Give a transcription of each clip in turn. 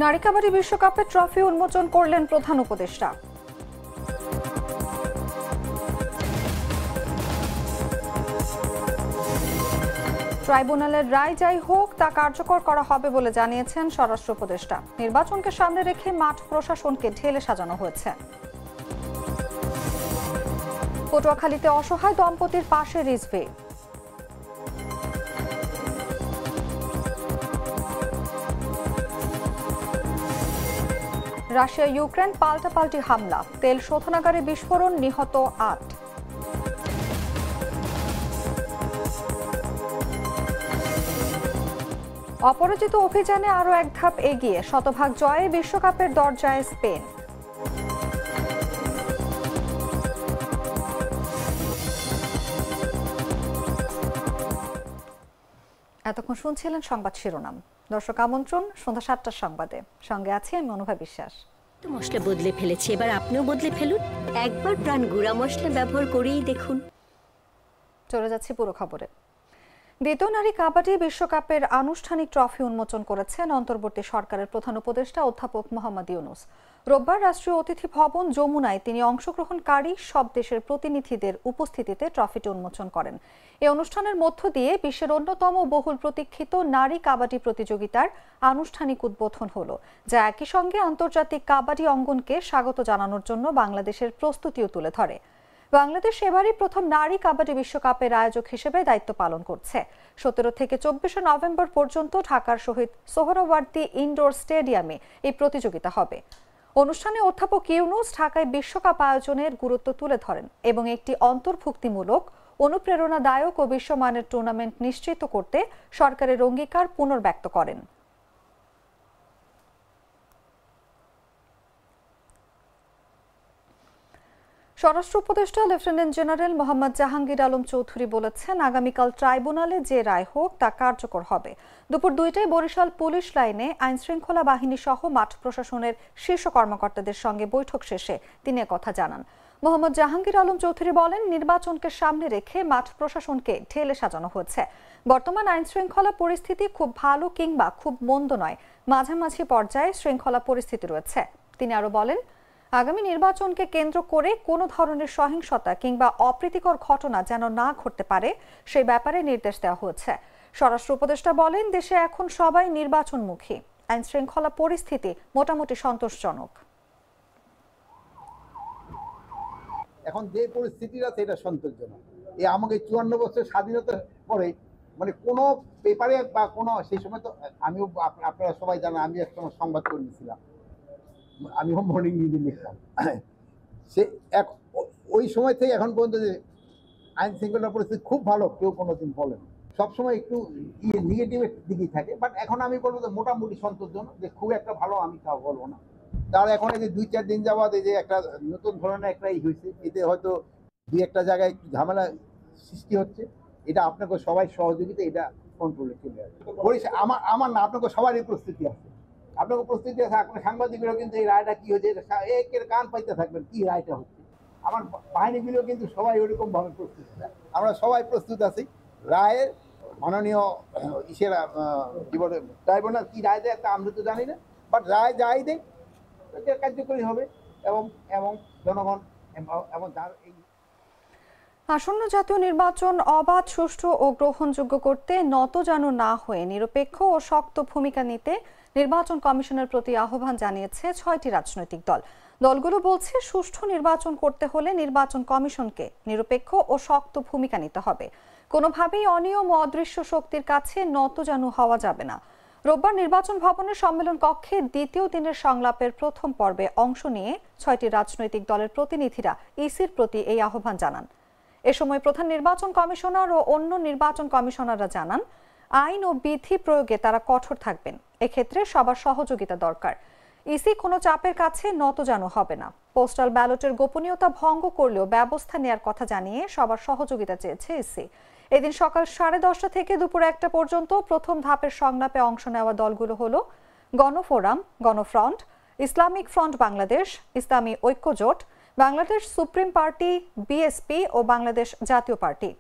নারী কাবাডি বিশ্বকাপে ট্রফি উন্মোচন করলেন প্রধান উপদেষ্টা। ট্রাইব্যুনালের রায় যাই হোক তা কার্যকর করা হবে বলে জানিয়েছেন স্বরাষ্ট্র উপদেষ্টা। নির্বাচনকে সামনে রেখে মাঠ প্রশাসনকে ঢেলে সাজানো হয়েছে। পটুয়াখালীতে অসহায় দম্পতির পাশে রিজভি। রাশিয়া ইউক্রেন পাল্টাপাল্টি হামলা, তেল শোধনাগারে বিস্ফোরণ, নিহত ৮। অপরাজিত অভিযানে আরও এক ধাপ এগিয়ে, শতভাগ জয়ে বিশ্বকাপের দরজায় স্পেন। এতক্ষণ শুনছিলেন সংবাদ শিরোনাম। দর্শক আমন্ত্রণ সন্ধ্যা ৭টার সংবাদে, সঙ্গে আছি আমি অনুভা বিশ্বাস। মশলা বদলে ফেলেছি, এবার আপনিও বদলে ফেলুন। একবার প্রাণ গুঁড়া মশলা ব্যবহার করেই দেখুন। চলে যাচ্ছি পুরো খবরে। দ্বিতীয় নারী কাবাডি বিশ্বকাপের আনুষ্ঠানিক ট্রফি উন্মোচন করেছেন অন্তর্বর্তী সরকারের প্রধান উপদেষ্টা অধ্যাপক মোহাম্মদ ইউনূস। রোববার রাষ্ট্রীয় অতিথি ভবন যমুনায় তিনি অংশগ্রহণকারী সব দেশের প্রতিনিধিদের উপস্থিতিতে ট্রফিটি উন্মোচন করেন। এই অনুষ্ঠানের মধ্য দিয়ে বিশ্বের অন্যতম বহুল প্রতীক্ষিত নারী কাবাডি প্রতিযোগিতার আনুষ্ঠানিক উদ্বোধন হলো, যা একই সঙ্গে আন্তর্জাতিক কাবাডি অঙ্গনকে স্বাগত জানানোর জন্য বাংলাদেশের প্রস্তুতিও তুলে ধরে। বাংলাদেশ এবারই প্রথম নারী কাবাডি বিশ্বকাপের আয়োজক হিসেবে দায়িত্ব পালন করছে। ১৭ থেকে ২৪ নভেম্বর পর্যন্ত ঢাকার শহীদ সোহরাওয়ার্দী ইনডোর স্টেডিয়ামে এই প্রতিযোগিতা হবে। অনুষ্ঠানে অধ্যাপক ইউনূস ঢাকায় বিশ্বকাপ আয়োজনের গুরুত্ব তুলে ধরেন এবং একটি অন্তর্ভুক্তিমূলক, অনুপ্রেরণাদায়ক ও বিশ্বমানের টুর্নামেন্ট নিশ্চিত করতে সরকারের অঙ্গীকার পুনর্ব্যক্ত করেন। স্বরাষ্ট্র উপদেষ্টা লেফটেন্যান্ট জেনারেল মোহাম্মদ জাহাঙ্গীর আলম চৌধুরী বলেছেন, আগামীকাল ট্রাইব্যুনালে যে রায় হোক তা কার্যকর হবে। দুপুর ২টায় বরিশাল পুলিশ লাইনে আইনশৃঙ্খলা বাহিনী সহ মাঠ প্রশাসনের শীর্ষ কর্মকর্তাদের সঙ্গে বৈঠক শেষে তিনি একথা জানান। মোহাম্মদ জাহাঙ্গীর আলম চৌধুরী বলেন, নির্বাচনকে সামনে রেখে মাঠ প্রশাসনকে ঢেলে সাজানো হয়েছে। বর্তমান আইনশৃঙ্খলা পরিস্থিতি খুব ভালো কিংবা খুব মন্দ নয়, মাঝামাঝি পর্যায়ে শৃঙ্খলা পরিস্থিতি রয়েছে। তিনি আরো বলেন, আগামী নির্বাচনকে কেন্দ্র করে কোনো ধরনের সহিংসতা কিংবা অপ্রীতিকর ঘটনা যেন না ঘটতে পারে, সেই ব্যাপারে নির্দেশ দেওয়া হয়েছে। স্বরাষ্ট্র উপদেষ্টা বলেন, দেশে এখন সবাই নির্বাচনমুখী, আইন শৃঙ্খলা পরিস্থিতি মোটামুটি সন্তোষজনক। এখন যে পরিস্থিতিটা সেটা সন্তোষজনক। এই আমাকে ৫৪ বছর স্বাধীনতার পরে মানে কোনো পেপারে বা কোনো সেই সময় তো আমিও, আপনারা সবাই জানেন, আমি একসময় সংবাদ কর্মী ছিলাম, আমিও মর্নিং নিউজে লিখতাম। সে ওই সময় থেকে এখন পর্যন্ত যে আইন শৃঙ্খলা পরিস্থিতি খুব ভালো কেউ কোনোদিন বলেন। সবসময় একটু নেগেটিভের দিকেই থাকে, বাট এখন আমি বলবো যে মোটামুটি সন্তোষজনক, যে খুব একটা ভালো আমি তাও বলবো না। তার এখন এই যে ২-৪ দিন যাওয়া এই যে একটা নতুন ধরনের একটা হয়েছে, এতে হয়তো ২-একটা জায়গায় একটু ঝামেলা সৃষ্টি হচ্ছে। এটা আপনাকে সবাই সহযোগিতা এটা কন্ট্রোলে চলে আসবে। আমার না, আপনাকে সবারই প্রস্তুতি আছে, আপনাকে প্রস্তুতি আছে। আপনার সাংবাদিকরাও কিন্তু এই রায়টা কি হচ্ছে একের কান পাইতে থাকবেন, কি রায়টা হচ্ছে। আমার বাহিনীগুলো কিন্তু সবাই ওরকম ভাবে প্রস্তুত, আমরা সবাই প্রস্তুত আছি। রায়ের মাননীয় ইসেরা কি বলে ট্রাইব্যুনাল কি রায় দেয় তা আমরা তো জানি না, বাট রায় যাই দেয় এটা কার্যকরী হবে এবং জনগণ এবং তার এই আসন্ন জাতীয় নির্বাচন অবাধ, সুষ্ঠু ও গ্রহণযোগ্য করতে নতজানু না হয়ে নিরপেক্ষ ও শক্ত ভূমিকা নিতে নির্বাচন কমিশনের প্রতি আহ্বান জানিয়েছে ৬টি রাজনৈতিক দল। দলগুলো বলছে, সুষ্ঠু নির্বাচন করতে হলে নির্বাচন কমিশনকে নিরপেক্ষ ও শক্ত ভূমিকা নিতে হবে। কোনোভাবেই অনিয়ম ও অদৃশ্য শক্তির কাছে নতজানু হওয়া যাবে না। রোববার নির্বাচন ভবনের সম্মেলন কক্ষে দ্বিতীয় দিনের সংলাপের প্রথম পর্বে অংশ নিয়ে ৬টি রাজনৈতিক দলের প্রতিনিধিরা ইসির প্রতি এই আহ্বান জানান। এ সময় প্রধান নির্বাচন কমিশনার ও অন্য নির্বাচন কমিশনাররা জানান, আইন ও বিধি প্রয়োগে তারা কঠোর থাকবেন। এক্ষেত্রে সবার সহযোগিতা দরকার। ইসি কোনো চাপের কাছে নতজানু হবে না। পোস্টাল ব্যালটের গোপনীয়তা ভঙ্গ করলেও ব্যবস্থা নেওয়ার কথা জানিয়ে সবার সহযোগিতা চেয়েছে ইসি। এদিন সকাল 10:30 থেকে দুপুর 1টা পর্যন্ত প্রথম ধাপের সংলাপে অংশ নেওয়া দলগুলো হলো গণফোরাম, গণফ্রন্ট, ইসলামিক ফ্রন্ট বাংলাদেশ, ইসলামী ঐক্যজোট, বাংলাদেশ সুপ্রিম পার্টি, বিএসপি ও বাংলাদেশ জাতীয় পার্টি।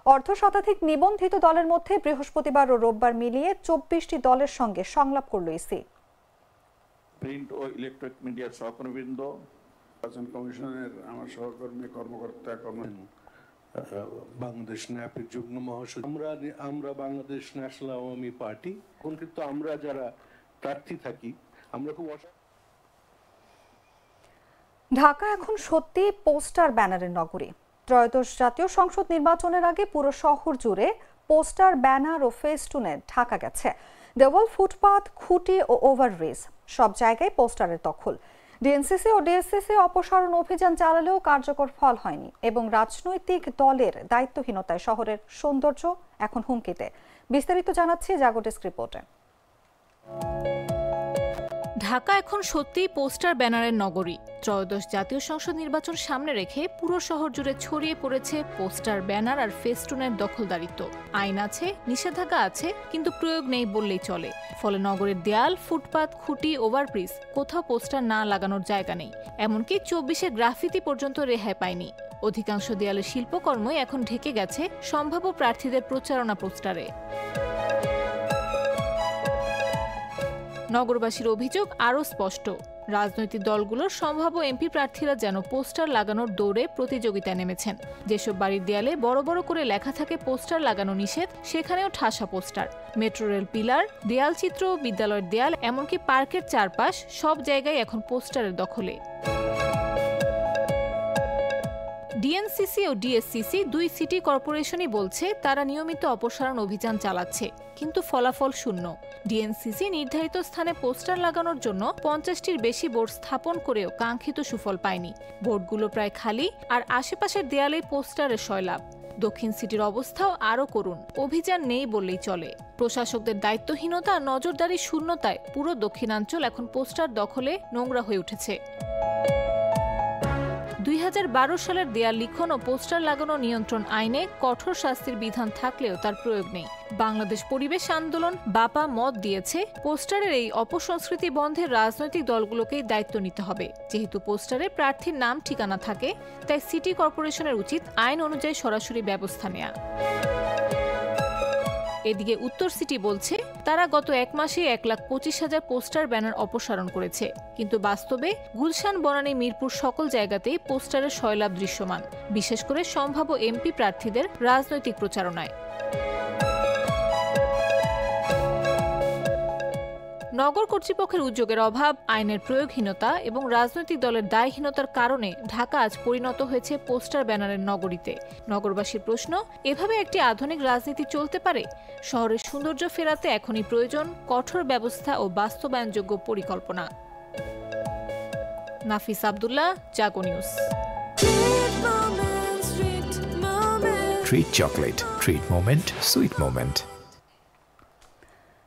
অর্ধশতাধিক নিবন্ধিত দলের মধ্যে বৃহস্পতিবার ও রোববার মিলিয়ে 24টি দলের সঙ্গে সংলাপ করল ইসি। প্রিন্ট ও ইলেকট্রনিক মিডিয়ার সহকর্মীবৃন্দ, নির্বাচন কমিশনের আমার সহকর্মী কর্মকর্তা বাংলাদেশ ন্যাপের যুগ্ম মহাসচিব, আমরা বাংলাদেশ ন্যাশনাল আওয়ামী পার্টি, এখন কিন্তু আমরা যারা প্রার্থী থাকি আমরা খুব ঢাকা এখন সত্যি পোস্টার ব্যানারের নগরী। ত্রয়োদশ জাতীয় সংসদ নির্বাচনের আগে পুরো শহর জুড়ে পোস্টার, ব্যানার ও ফেস্টুনে ঢাকা গেছে। দেওয়াল, ফুটপাত, খুঁটি ও ওভারব্রিজ সব জায়গায় পোস্টারের দখল। ডিএনসিসি ও ডিএসসিসি অপসারণ অভিযান চালালেও কার্যকর ফল হয়নি এবং রাজনৈতিক দলের দায়িত্বহীনতায় শহরের সৌন্দর্য এখন হুমকিতে। বিস্তারিত জানাচ্ছি জাগো ডেস্ক রিপোর্টে। ঢাকা এখন সত্যিই পোস্টার ব্যানারের নগরী। ত্রয়োদশ জাতীয় সংসদ নির্বাচন সামনে রেখে পুরো শহর জুড়ে ছড়িয়ে পড়েছে পোস্টার, ব্যানার আর ফেস্টুনের দখলদারিত্ব। আইন আছে, নিষেধাজ্ঞা আছে, কিন্তু প্রয়োগ নেই বললেই চলে। ফলে নগরের দেয়াল, ফুটপাত, খুঁটি, ওভারব্রিজ কোথাও পোস্টার না লাগানোর জায়গা নেই। এমনকি 24-এর গ্রাফিতি পর্যন্ত রেহাই পায়নি। অধিকাংশ দেয়ালের শিল্পকর্মই এখন ঢেকে গেছে সম্ভাব্য প্রার্থীদের প্রচারণা পোস্টারে। নগরবাসীর অভিযোগ আরও স্পষ্ট। রাজনৈতিক দলগুলোর সম্ভাব্য এমপি প্রার্থীরা যেন পোস্টার লাগানোর দৌড়ে প্রতিযোগিতায় নেমেছেন। যেসব বাড়ির দেয়ালে বড় বড় করে লেখা থাকে পোস্টার লাগানো নিষেধ, সেখানেও ঠাসা পোস্টার। মেট্রো রেল পিলার, দেয়াল চিত্র, বিদ্যালয়ের দেয়াল, এমনকি পার্কের চারপাশ সব জায়গায় এখন পোস্টারের দখলে। ডিএনসিসি ও ডিএসসিসি দুই সিটি কর্পোরেশনই বলছে তারা নিয়মিত অপসারণ অভিযান চালাচ্ছে, কিন্তু ফলাফল শূন্য। ডিএনসিসি নির্ধারিত স্থানে পোস্টার লাগানোর জন্য 50টির বেশি বোর্ড স্থাপন করেও কাঙ্ক্ষিত সুফল পায়নি। বোর্ডগুলো প্রায় খালি, আর আশেপাশের দেয়ালে পোস্টারের সয়লাভ। দক্ষিণ সিটির অবস্থাও আরও করুণ, অভিযান নেই বললেই চলে। প্রশাসকদের দায়িত্বহীনতা আর নজরদারি শূন্যতায় পুরো দক্ষিণাঞ্চল এখন পোস্টার দখলে নোংরা হয়ে উঠেছে। 2012 সালের দেয়াল লিখন ও পোস্টার লাগানো নিয়ন্ত্রণ আইনে কঠোর শাস্তির বিধান থাকলেও তার প্রয়োগ নেই। বাংলাদেশ পরিবেশ আন্দোলন বাপা মত দিয়েছে, পোস্টারের এই অপসংস্কৃতি বন্ধে রাজনৈতিক দলগুলোকেই দায়িত্ব নিতে হবে। যেহেতু পোস্টারে প্রার্থীর নাম ঠিকানা থাকে, তাই সিটি কর্পোরেশনের উচিত আইন অনুযায়ী সরাসরি ব্যবস্থা নেওয়া। এদিকে উত্তর সিটি বলছে তারা গত এক মাসে 1,25,000 পোস্টার, ব্যানার অপসারণ করেছে, কিন্তু বাস্তবে গুলশান, বনানী, মিরপুর সকল জায়গাতেই পোস্টারের সয়লাভ দৃশ্যমান, বিশেষ করে সম্ভাব্য এমপি প্রার্থীদের রাজনৈতিক প্রচারণায়। নগর কর্তৃপক্ষের উদ্যোগের অভাব, আইনের প্রয়োগহীনতা এবং রাজনৈতিক দলের দায়হীনতার কারণে ঢাকা আজ পরিণত হয়েছে পোস্টার ব্যানারের নগরীতে। নগরবাসীর প্রশ্ন, এভাবে একটি আধুনিক রাজনীতি চলতে পারে? শহরের সৌন্দর্য ফেরাতে এখনই প্রয়োজন কঠোর ব্যবস্থা ও বাস্তবায়নযোগ্য পরিকল্পনা। নাফিস আব্দুল্লাহ, জাগো news. Treat chocolate. Treat moment. Sweet moment.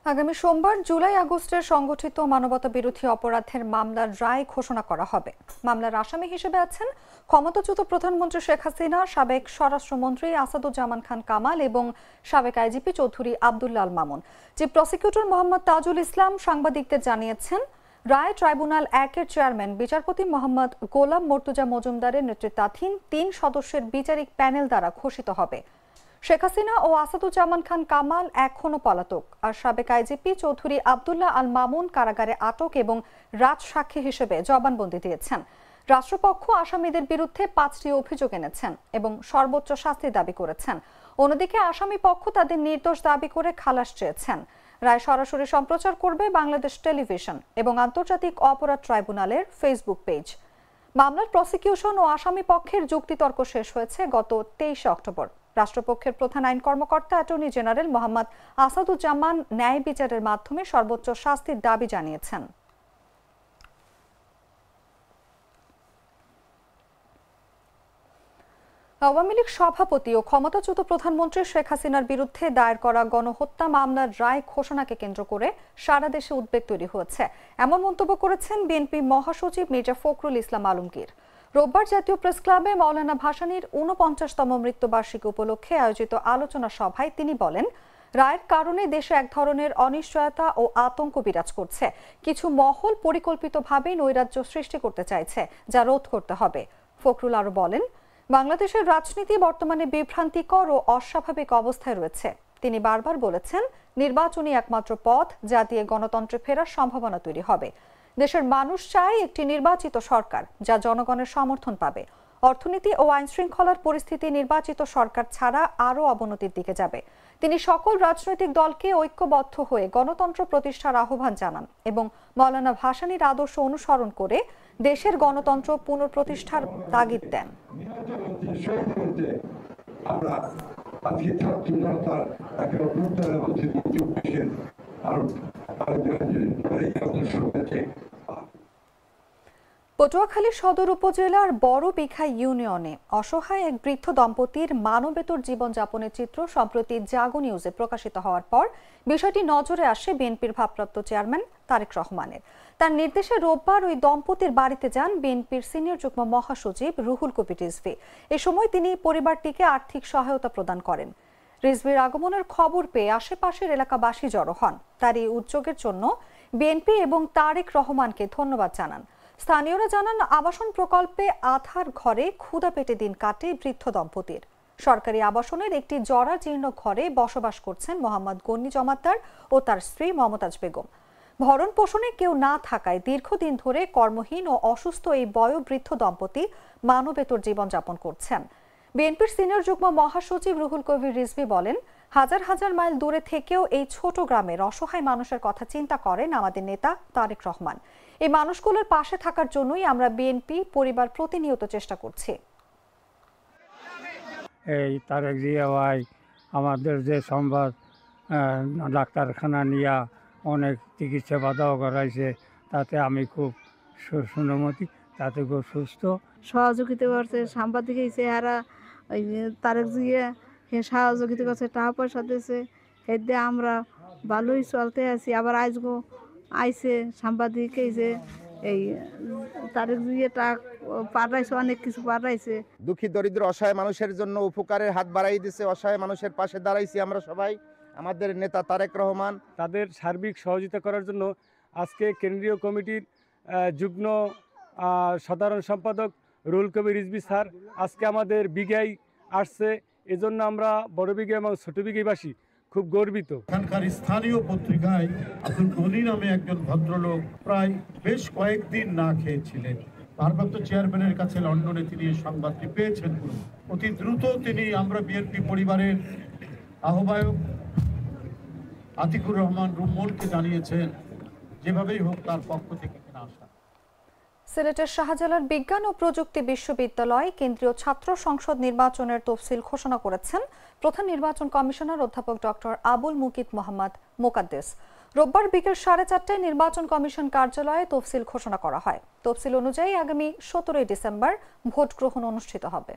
আগামী সোমবার জুলাই আগস্টের সংগঠিত মানবতা বিরোধী অপরাধের মামলার রায় ঘোষণা করা হবে। মামলার আসামি হিসেবে আছেন ক্ষমতাচ্যুত প্রধানমন্ত্রী শেখ হাসিনা, সাবেক স্বরাষ্ট্রমন্ত্রী আসাদুজ্জামান খান কামাল এবং সাবেক IGP Chowdhury Abdullah Al Mamun. Chief prosecutor Mohammad Tajul Islam সাংবাদিকদের জানিয়েছেন, রায় ট্রাইব্যুনাল 1-এর চেয়ারম্যান বিচারপতি মোহাম্মদ গোলাম মর্তুজা মজুমদারের নেতৃত্বাধীন 3 সদস্যের বিচারিক প্যানেল দ্বারা ঘোষিত হবে। শেখ হাসিনা ও আসাদুজ্জামান খান কামাল এখনও পলাতক, আর সাবেক আইজিপি চৌধুরী আব্দুল্লাহ আল মামুন কারাগারে আটক এবং রাজসাক্ষী হিসেবে জবানবন্দি দিয়েছেন। রাষ্ট্রপক্ষ আসামিদের বিরুদ্ধে 5টি অভিযোগ এনেছেন এবং সর্বোচ্চ শাস্তি দাবি করেছেন। অন্যদিকে আসামি পক্ষ তাদের নির্দোষ দাবি করে খালাস চেয়েছেন। রায় সরাসরি সম্প্রচার করবে বাংলাদেশ টেলিভিশন এবং আন্তর্জাতিক অপরাধ ট্রাইব্যুনালের ফেসবুক পেজ। মামলার প্রসিকিউশন ও আসামি পক্ষের যুক্তিতর্ক শেষ হয়েছে গত 23 অক্টোবর। রাষ্ট্রপক্ষের প্রধান আইন কর্মকর্তা অ্যাটর্নি জেনারেল মোহাম্মদ আসাদুজ্জামান ন্যায় বিচারের মাধ্যমে সর্বোচ্চ শাস্তির দাবি জানিয়েছেন। আওয়ামী লীগ সভাপতি ও ক্ষমতাচ্যুত প্রধানমন্ত্রী শেখ হাসিনার বিরুদ্ধে দায়ের করা গণহত্যা মামলার রায় ঘোষণাকে কেন্দ্র করে সারা দেশে উদ্বেগ তৈরি হয়েছে, এমন মন্তব্য করেছেন বিএনপি মহাসচিব মির্জা ফখরুল ইসলাম আলমগীর। রোববার জাতীয় প্রেস ক্লাবে মাওলানা ভাসানীর 49তম মৃত্যুবার্ষিকী উপলক্ষে আয়োজিত আলোচনা সভায় তিনি বলেন, রায়ের কারণে দেশে এক ধরনের অনিশ্চয়তা ও আতঙ্ক বিরাজ করছে। কিছু মহল পরিকল্পিতভাবে নৈরাজ্য সৃষ্টি করতে চাইছে, যা রোধ করতে হবে। ফখরুল আরও বলেন, বাংলাদেশের রাজনীতি বর্তমানে বিভ্রান্তিকর ও অস্বাভাবিক অবস্থায় রয়েছে। তিনি বারবার বলেছেন, নির্বাচনই একমাত্র পথ যা দিয়ে গণতন্ত্রে ফেরার সম্ভাবনা তৈরি হবে। দেশের মানুষ চায় একটি নির্বাচিত সরকার যা জনগণের সমর্থন পাবে। অর্থনীতি ও আইন শৃঙ্খলার পরিস্থিতি নির্বাচিত সরকার ছাড়া আরও অবনতির দিকে যাবে। তিনি সকল রাজনৈতিক দলকে ঐক্যবদ্ধ হয়ে গণতন্ত্র প্রতিষ্ঠার আহ্বান জানান এবং মওলানা ভাসানীর আদর্শ অনুসরণ করে দেশের গণতন্ত্র পুনঃপ্রতিষ্ঠার তাগিদ দেন। পটুয়াখালী সদর উপজেলার বড় বিঘা ইউনিয়নে অসহায় এক বৃদ্ধ দম্পতির মানবেতর জীবনযাপনের চিত্র সম্প্রতি জাগো নিউজে প্রকাশিত হওয়ার পর বিষয়টি নজরে আসে বিএনপির ভারপ্রাপ্ত চেয়ারম্যান তারেক রহমানের। তার নির্দেশে রোববার ওই দম্পতির বাড়িতে যান বিএনপির সিনিয়র যুগ্ম মহাসচিব রুহুল কবির রিজভী। এ সময় তিনি পরিবারটিকে আর্থিক সহায়তা প্রদান করেন। রিজভীর আগমনের খবর পেয়ে আশেপাশের এলাকাবাসী জড়ো হন। তার এই উদ্যোগের জন্য বিএনপি এবং তারেক রহমানকে ধন্যবাদ জানান। স্থানীয়রা জানান, আবাসন প্রকল্পে আধার ঘরে ক্ষুধা পেটে দিন কাটে বৃদ্ধ দম্পতির। সরকারি আবাসনের একটি জরাজীর্ণ ঘরে বসবাস করছেন মোহাম্মদ গন্নি জমাদ্দার ও তার স্ত্রী মমতাজ বেগম। ভরণ পোষণে কেউ না থাকায় দীর্ঘদিন ধরে কর্মহীন ও অসুস্থ এই বয়োবৃদ্ধ দম্পতি মানবেতর জীবনযাপন করছেন। বিএনপির সিনিয়র যুগ্ম মহাসচিব রুহুল কবির রিজভী বলেন, হাজার হাজার মাইল দূরে থেকেও এই ছোট গ্রামের অসহায় মানুষের কথা চিন্তা করেন আমাদের নেতা তারেক রহমান। এই মানুষগুলোর পাশে থাকার জন্যই আমরা বিএনপি পরিবার প্রতিনিয়ত চেষ্টা করছি। এই তারেক জিয়া ভাই আমাদের যে সংবাদ ডাক্তারখানা নিয়ে অনেক চিকিৎসা বাধাও করাইছে, তাতে আমি খুব সুনমতি, তাতে খুব সুস্থ সহযোগিতা করছে। সাংবাদিক চেহারা ওই তারেক জিয়া সহযোগিতা করছে, টাকা পয়সা দিয়েছে, এতে আমরা ভালোই চলতে আছি। আবার আজগো আইছে সাংবাদিক যে এই তারেক জিয়া টাকা পাঠাইছে, অনেক কিছু পাঠাইছে। দুঃখী দরিদ্র অসহায় মানুষের জন্য উপকারের হাত বাড়াই দিছে, অসহায় মানুষের পাশে দাঁড়াইছি আমরা সবাই। আমাদের নেতা তারেক রহমান তাদের সার্বিক সহযোগিতা করার জন্য আজকে কেন্দ্রীয় কমিটির যুগ্ম সাধারণ সম্পাদক রুহুল কবির রিজভী স্যার আজকে আমাদের বিঘায় আসছে। এজন্য আমরা বড় বিঘা এবং ছোট বিঘাবাসী খুব গর্বিত। এখানকার স্থানীয় পত্রিকায় আব্দুল গনি নামে একজন ভদ্রলোক প্রায় বেশ কয়েকদিন না খেয়েছিলেন। ভারপ্রাপ্ত চেয়ারম্যানের কাছে লন্ডনে তিনি এই সংবাদটি পেয়েছেন। অতি দ্রুত তিনি আমরা বিএনপি পরিবারের আহ্বায়ক আতিকুর রহমান রুম্মনকে জানিয়েছেন যেভাবেই হোক তার পক্ষ থেকে কিনা আসা। সিলেটের শাহজালাল বিজ্ঞান ও প্রযুক্তি বিশ্ববিদ্যালয় কেন্দ্রীয় ছাত্র সংসদ নির্বাচনের তফসিল ঘোষণা করেছেন প্রধান নির্বাচন কমিশনার অধ্যাপক ডক্টর আবুল মুকিত মোহাম্মদ মোকাদ্দেস। রোববার বিকেল 4:30টায় নির্বাচন কমিশন কার্যালয়ে তফসিল ঘোষণা করা হয়। তফসিল অনুযায়ী আগামী 17 ডিসেম্বর ভোট গ্রহণ অনুষ্ঠিত হবে।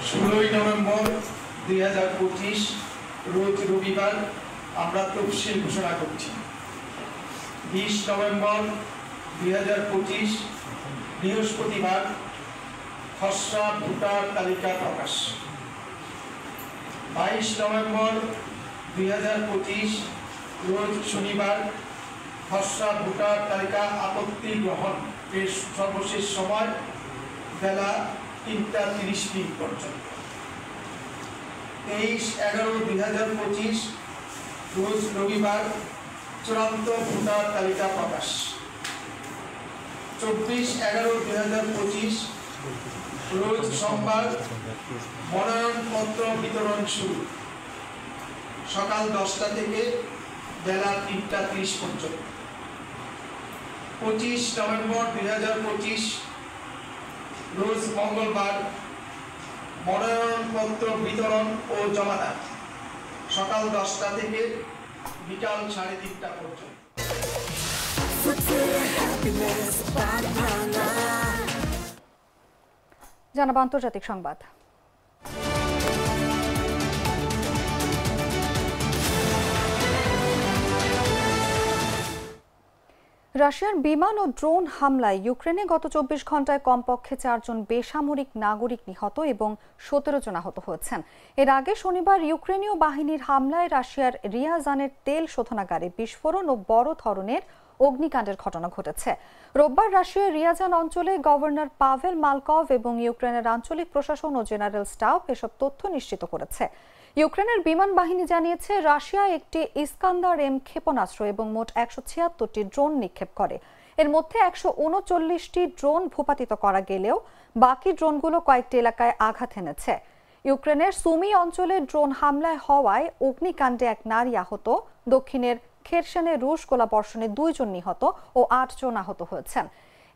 16 নভেম্বর 2025 রোজ রবিবার আমরা তফসিল ঘোষণা করছি। 20 নভেম্বর 2025 বৃহস্পতিবার খসড়া ভোটার তালিকা প্রকাশ। 22 নভেম্বর 2025 রোজ শনিবার খসড়া ভোটার তালিকা আপত্তি গ্রহণ এর সর্বশেষ সময় বেলা 3:30 পর্যন্ত। 23/11/2025 রোজ রবিবার চূড়ান্ত ভোটার তালিকা প্রকাশ। 24/11/2025 রোজ সোমবার মনোনয়নপত্র বিতরণ শুরু, সকাল 10টা থেকে বেলা 3:30 পর্যন্ত। 25 নভেম্বর 2025 রোজ মঙ্গলবার মনোনয়নপত্র বিতরণ ও জমাদান, সকাল 10টা থেকে বিকাল 3:30 পর্যন্ত। জানাবো আন্তর্জাতিক সংবাদ। রাশিয়ার বিমান ও ড্রোন হামলায় ইউক্রেনে গত 24 ঘন্টায় কমপক্ষে 4 জন বেসামরিক নাগরিক নিহত এবং 17 জন আহত হয়েছেন। এর আগে শনিবার ইউক্রেনীয় বাহিনীর হামলায় রাশিয়ার রিয়াজানের তেল শোধনাগারে বিস্ফোরণ ও বড় ধরনের অগ্নিকাণ্ডের ঘটনা ঘটেছে। রোববার রাশিয়ার রিয়াজান অঞ্চলে গভর্নর পাভেল মালকভ এবং ইউক্রেনের আঞ্চলিক প্রশাসন ও জেনারেল স্টাফ এসব তথ্য নিশ্চিত করেছে। ইউক্রেনের বিমান বাহিনী জানিয়েছে রাশিয়া একটি ইস্কান্দার এম ক্ষেপণাস্ত্র এবং মোট 176টি ড্রোন নিক্ষেপ করে। এর মধ্যে 139টি ড্রোন ভূপাতিত করা গেলেও বাকি ড্রোনগুলো কয়েকটি এলাকায় আঘাত এনেছে। ইউক্রেনের সুমি অঞ্চলে ড্রোন হামলায় হওয়ায় অগ্নিকাণ্ডে এক নারী আহত, দক্ষিণের খেরসনে রুশ গোলাবর্ষণে 2 জন নিহত ও 8 জন আহত হয়েছেন।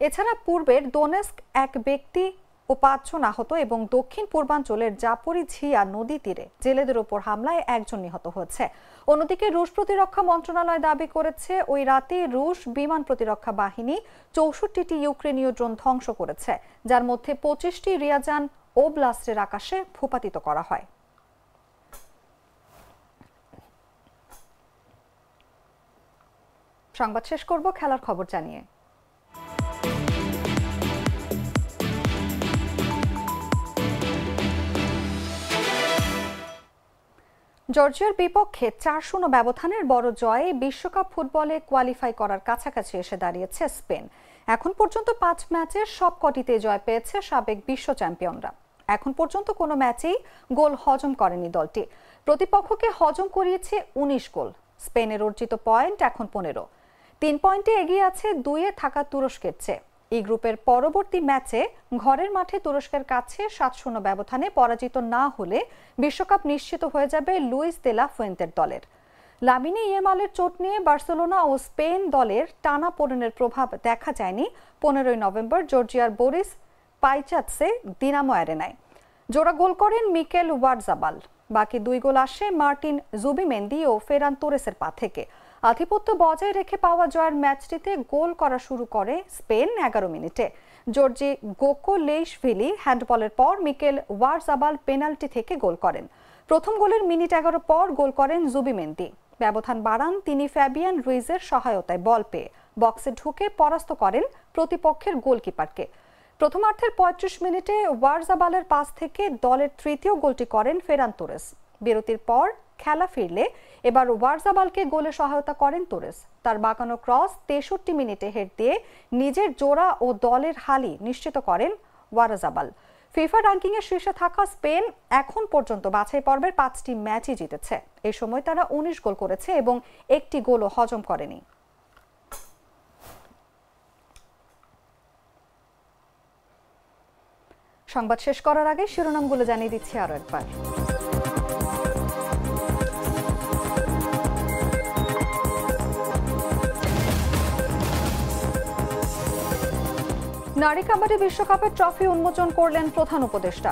এছাড়া পূর্বের দোনেস্ক এক ব্যক্তি ও 5 জন আহত এবং দক্ষিণ পূর্বাঞ্চলের জাপোরিঝিয়া নদী তীরে জেলেদের ওপর হামলায় 1 জন নিহত হয়েছে। অন্যদিকে রুশ প্রতিরক্ষা মন্ত্রণালয় দাবি করেছে ওই রাতে রুশ বিমান প্রতিরক্ষা বাহিনী 64টি ইউক্রেনীয় ড্রোন ধ্বংস করেছে, যার মধ্যে 25টি রিয়াজান ওব্লাস্টের আকাশে ভূপাতিত করা হয়। সংবাদ শেষ করব খেলার খবর জানিয়ে। জর্জিয়ার বিপক্ষে 4-0 ব্যবধানের বড় জয়ে বিশ্বকাপ ফুটবলে কোয়ালিফাই করার কাছাকাছি এসে দাঁড়িয়েছে স্পেন। এখন পর্যন্ত 5 ম্যাচের সবকটিতে জয় পেয়েছে সাবেক বিশ্ব চ্যাম্পিয়নরা। এখন পর্যন্ত কোনো ম্যাচেই গোল হজম করেনি দলটি। প্রতিপক্ষকে হজম করিয়েছে 19 গোল। স্পেনের অর্জিত পয়েন্ট এখন 15। 3 পয়েন্টে এগিয়ে আছে 2-এ থাকা তুরস্কের চেয়ে। এই গ্রুপের পরবর্তী ম্যাচে ঘরের মাঠে তুরস্কের কাছে 7-0 ব্যবধানে পরাজিত না হলে বিশ্বকাপ নিশ্চিত হয়ে যাবে লুইস দে লা ফুয়েন্তের দলের। লামিনে ইয়ামালের চোট নিয়ে বার্সেলোনা ও স্পেন দলের টানাপোড়েনের প্রভাব দেখা যায়নি 15 নভেম্বর জর্জিয়ার বরিস পাইচাৎসে দিনামো অ্যারেনায়। জোড়া গোল করেন মিকেল ওয়ারজাবাল। বাকি 2 গোল আসে মার্টিন জুবিমেন্দি ও ফেরান তোরেসের পা থেকে। আধিপত্য বজায় রেখে পাওয়া জয়ের ম্যাচটিতে গোল করা শুরু করে স্পেন 11 মিনিটে। জর্জি গোকোলেইশভিলি হ্যান্ডবলের পর মিকেল ওয়ারজাবাল পেনাল্টি থেকে গোল করেন। প্রথম গোলের মিনিট 11 পর গোল করেন জুবিমেন্দি। ব্যবধান বাড়ান তিনি ফ্যাবিয়ান রুইজের সহায়তায় বল পেয়ে বক্সে ঢুকে পরাস্ত করেন প্রতিপক্ষের গোলকিপারকে। প্রথমার্ধের 35 মিনিটে ওয়ারজাবালের পাস থেকে দলের তৃতীয় গোলটি করেন ফেরান তোরেস। বিরতির পর খেলা ফিরলে এবার ওয়ারজাবালকে গোলে সহায়তা করেন তোরেস। তার বাঁকানো ক্রস 63 মিনিটে হেড দিয়ে নিজের জোড়া ও দলের হালি নিশ্চিত করেন ওয়ারজাবাল। ফিফা র্যাঙ্কিংয়ে শীর্ষে থাকা স্পেন এখন পর্যন্ত বাছাই পর্বের 5টি ম্যাচই জিতেছে। এই সময় তারা 19 গোল করেছে এবং একটি গোলও হজম করেনি। সংবাদ শেষ করার আগে শিরোনামগুলো জানিয়ে দিচ্ছি আরো একবার। নারী কাবাডি বিশ্বকাপের ট্রফি উন্মোচন করলেন প্রধান উপদেষ্টা।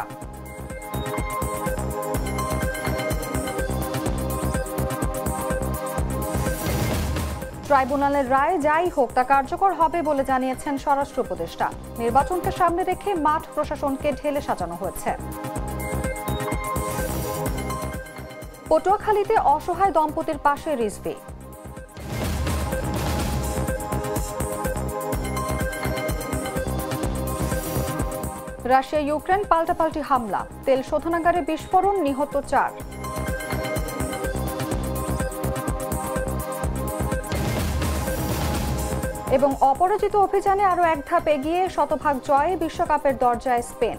ট্রাইব্যুনালের রায় যাই হোক তা কার্যকর হবে বলে জানিয়েছেন স্বরাষ্ট্র উপদেষ্টা। নির্বাচনকে সামনে রেখে মাঠ প্রশাসনকে ঢেলে সাজানো হয়েছে। পটুয়াখালীতে অসহায় দম্পতির পাশে রিজভী। রাশিয়া ইউক্রেন পাল্টাপাল্টি হামলা, তেল শোধনাগারে বিস্ফোরণ, নিহত 4। এবং অপরাজিত অভিযানে আরো এক ধাপ এগিয়ে শতভাগ জয়ে বিশ্বকাপের দরজায় স্পেন।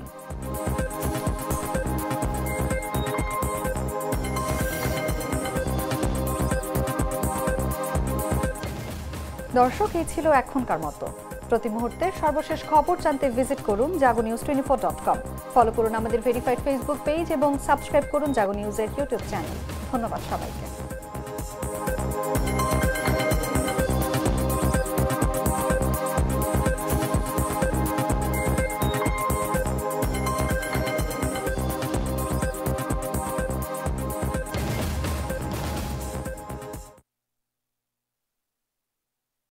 দর্শক, এই ছিল এখনকার মতো। প্রতি মুহূর্তে সর্বশেষ খবর জানতে ভিজিট করুন jagonews24.com। ফলো করুন আমাদের ভেরিফাইড ফেসবুক পেজ এবং সাবস্ক্রাইব করুন জাগো নিউজের ইউটিউব চ্যানেল। ধন্যবাদ সবাইকে।